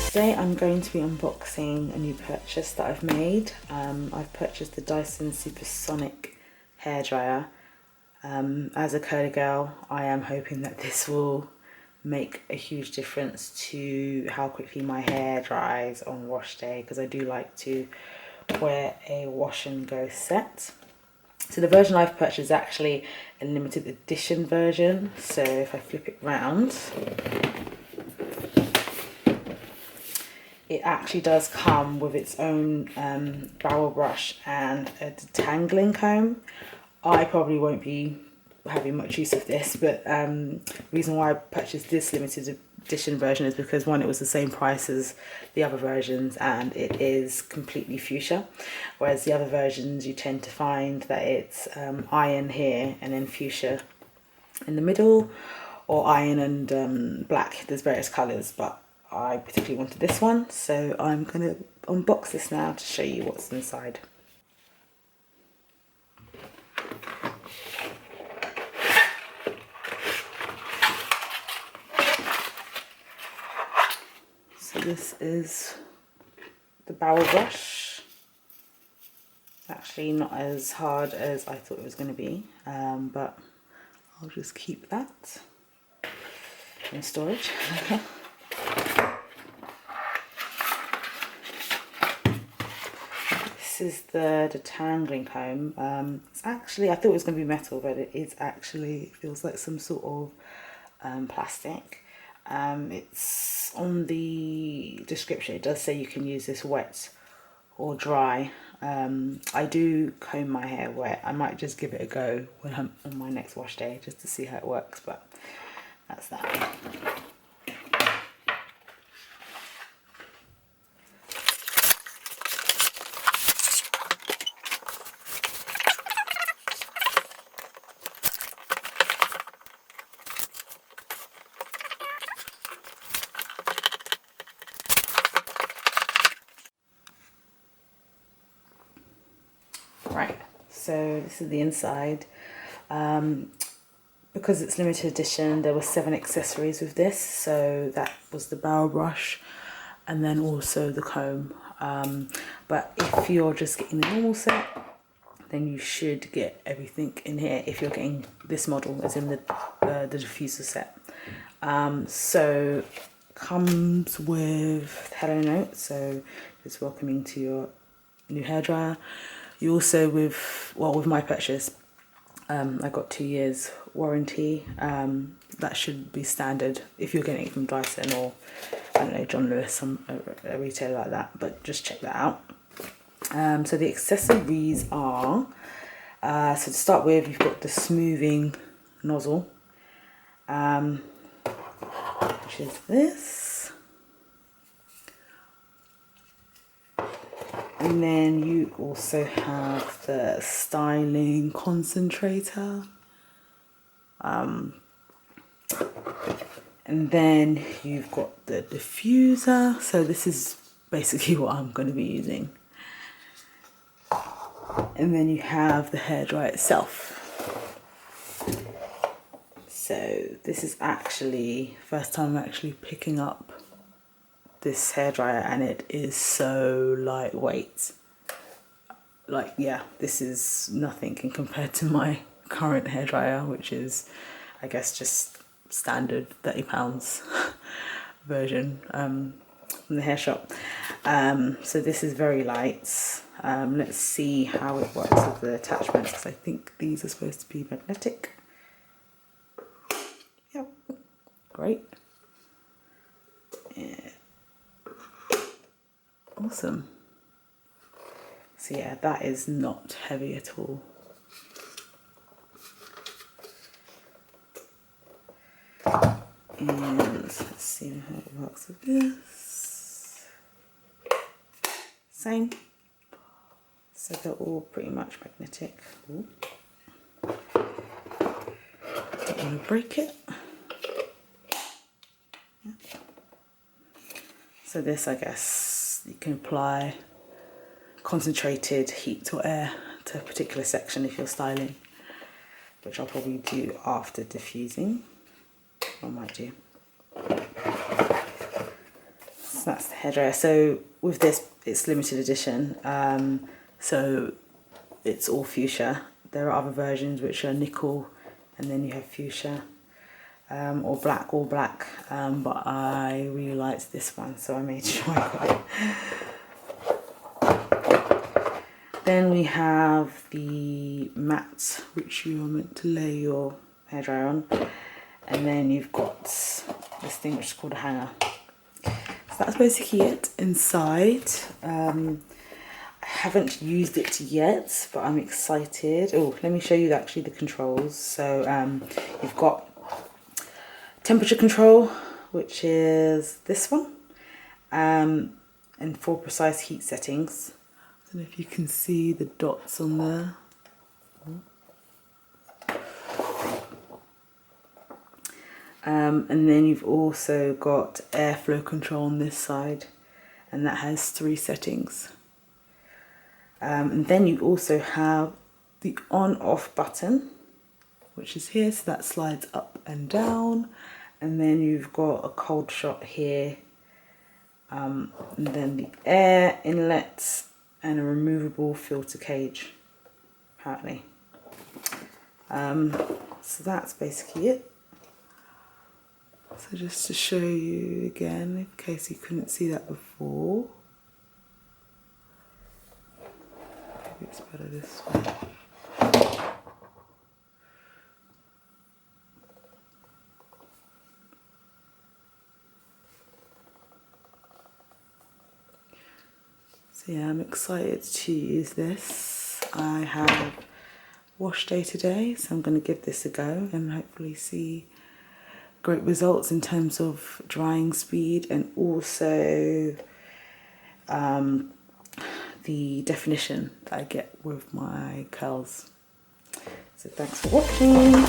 Today I'm going to be unboxing a new purchase that I've made. I've purchased the Dyson Supersonic hairdryer. As a curly girl, I am hoping that this will make a huge difference to how quickly my hair dries on wash day, because I do like to wear a wash and go set. So the version I've purchased is actually a limited edition version. So if I flip it round, it actually does come with its own barrel brush and a detangling comb. I probably won't be having much use of this, but the reason why I purchased this limited edition version is because, one, it was the same price as the other versions and it is completely fuchsia, whereas the other versions you tend to find that it's iron here and then fuchsia in the middle, or iron and black. There's various colours, but I particularly wanted this one, so I'm going to unbox this now to show you what's inside. So this is the barrel brush. Actually not as hard as I thought it was going to be, but I'll just keep that in storage. This is the detangling comb. It's actually, I thought it was going to be metal, but it is actually, it feels like some sort of plastic. It's on the description, it does say you can use this wet or dry. I do comb my hair wet. I might just give it a go when I'm on my next wash day just to see how it works, but that's that. Right, so this is the inside. Because it's limited edition, there were 7 accessories with this. So that was the barrel brush and then also the comb. But if you're just getting the normal set, then you should get everything in here if you're getting this model, as in the diffuser set. So comes with hello note, so it's welcoming to your new hairdryer. You also, with my purchase, I got 2 years warranty. That should be standard if you're getting it from Dyson or, I don't know, John Lewis, a retailer like that, but just check that out. So the accessories are, so to start with, you've got the smoothing nozzle, which is this. And then you also have the styling concentrator. And then you've got the diffuser. So this is basically what I'm going to be using. And then you have the hairdryer itself. So this is actually first time I'm actually picking up this hairdryer, and it is so lightweight. Like, yeah, this is nothing in compared to my current hairdryer, which is, I guess, just standard £30 version from the hair shop. So this is very light. Let's see how it works with the attachments, because I think these are supposed to be magnetic. Yep, great. Yeah. Awesome. So yeah, that is not heavy at all. And let's see how it works with this. Same. So they're all pretty much magnetic. Ooh. Don't want to break it. Yeah. So this, I guess, you can apply concentrated heat or air to a particular section if you're styling, which I'll probably do after diffusing. I might do. So that's the hairdryer. So with this, it's limited edition, so it's all fuchsia. There are other versions which are nickel, and then you have fuchsia, or black, all black, but I really liked this one, so I made sure I got it. Then we have the mat, which you are meant to lay your hairdryer on, and then you've got this thing which is called a hanger. So that's basically it inside. I haven't used it yet, but I'm excited. Oh, let me show you actually the controls. So you've got temperature control, which is this one, and for precise heat settings. I don't know if you can see the dots on there. And then you've also got airflow control on this side, and that has 3 settings. And then you also have the on-off button, which is here, so that slides up and down. And then you've got a cold shot here, and then the air inlets, and a removable filter cage, apparently. So that's basically it. So just to show you again, in case you couldn't see that before. Maybe it's better this way. So yeah, I'm excited to use this. I have wash day today, so I'm going to give this a go and hopefully see great results in terms of drying speed, and also the definition that I get with my curls. So thanks for watching.